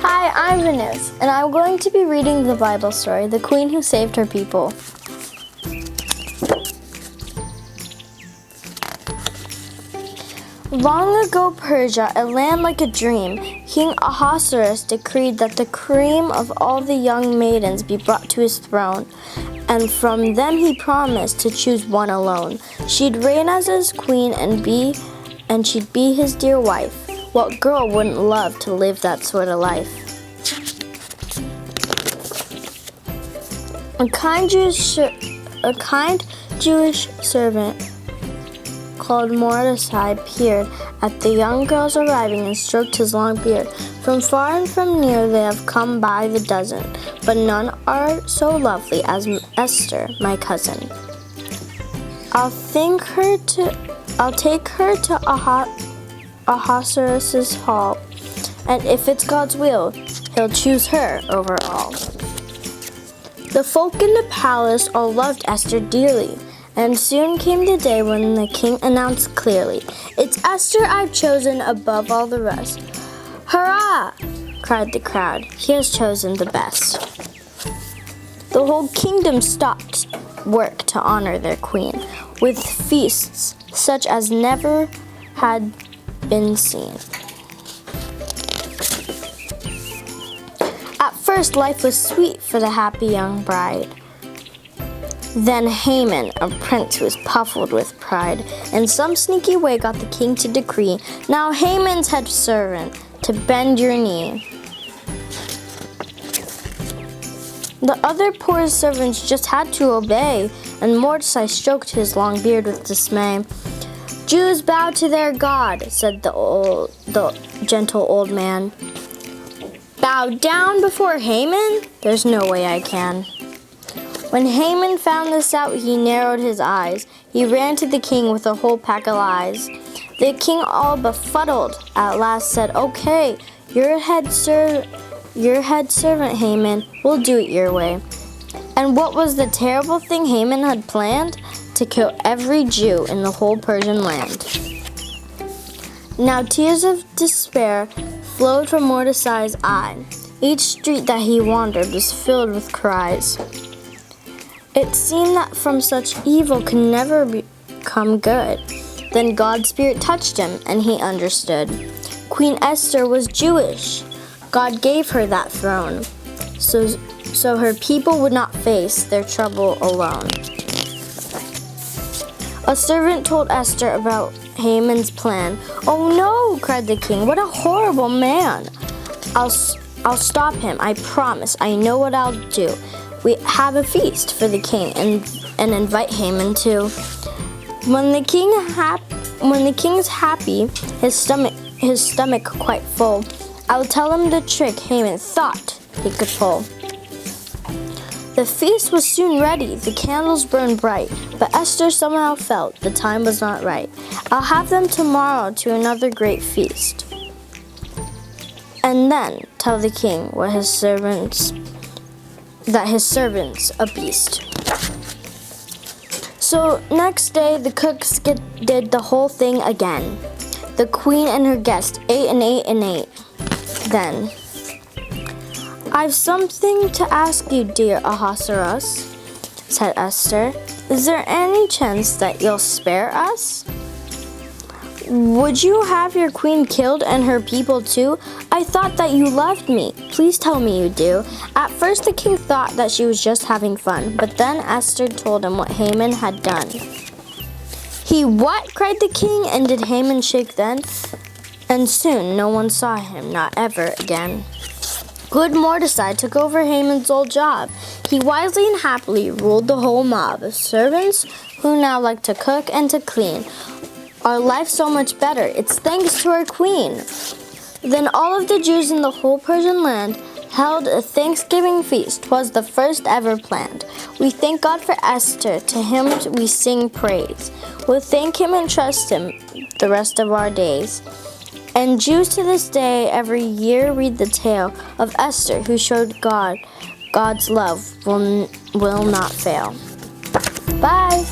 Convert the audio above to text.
Hi, I'm Vanessa, and I'm going to be reading the Bible story, The Queen Who Saved Her People. Long ago, Persia, a land like a dream, King Ahasuerus decreed that the cream of all the young maidens be brought to his throne, and from them he promised to choose one alone. She'd reign as his queen and she'd be his dear wife. What girl wouldn't love to live that sort of life? A kind Jewish servant called Mordecai peered at the young girls arriving and stroked his long beard. From far and from near they have come by the dozen, but none are so lovely as Esther, my cousin. I'll take her to Ahasuerus' hall, and if it's God's will, he'll choose her over all. The folk in the palace all loved Esther dearly, and soon came the day when the king announced clearly, "It's Esther I've chosen above all the rest." "Hurrah!" cried the crowd. "He has chosen the best." The whole kingdom stopped work to honor their queen, with feasts such as never had been seen. At first, life was sweet for the happy young bride. Then Haman, a prince who was puffled with pride, in some sneaky way got the king to decree, "Now Haman's head servant, to bend your knee." The other poor servants just had to obey, and Mordecai stroked his long beard with dismay. "Jews bow to their God," said the gentle old man. "Bow down before Haman? There's no way I can." When Haman found this out, he narrowed his eyes. He ran to the king with a whole pack of lies. The king, all befuddled, at last said, "Okay, your head servant, Haman, we'll do it your way." And what was the terrible thing Haman had planned? To kill every Jew in the whole Persian land. Now tears of despair flowed from Mordecai's eye. Each street that he wandered was filled with cries. It seemed that from such evil could never become good. Then God's Spirit touched him, and he understood. Queen Esther was Jewish. God gave her that throne, so her people would not face their trouble alone. A servant told Esther about Haman's plan. "Oh no," cried the king, "what a horrible man. I'll stop him, I promise. I know what I'll do. We have a feast for the king and invite Haman too." When the king's happy, his stomach quite full, I'll tell him the trick Haman thought he could pull. The feast was soon ready, the candles burned bright, but Esther somehow felt the time was not right. "I'll have them tomorrow to another great feast, and then tell the king that his servant's a beast." So next day the cooks did the whole thing again. The queen and her guests ate and ate and ate. Then, "I've something to ask you, dear Ahasuerus," said Esther. "Is there any chance that you'll spare us? Would you have your queen killed and her people too? I thought that you loved me. Please tell me you do." At first the king thought that she was just having fun, but then Esther told him what Haman had done. "He what?" cried the king, and did Haman shake then? And soon no one saw him, not ever again. Good Mordecai took over Haman's old job. He wisely and happily ruled the whole mob of servants who now like to cook and to clean. Our life so much better. It's thanks to our queen. Then all of the Jews in the whole Persian land held a Thanksgiving feast. 'Twas the first ever planned. We thank God for Esther. To him we sing praise. We'll thank him and trust him the rest of our days. And Jews to this day every year read the tale of Esther, who showed God's love will not fail. Bye!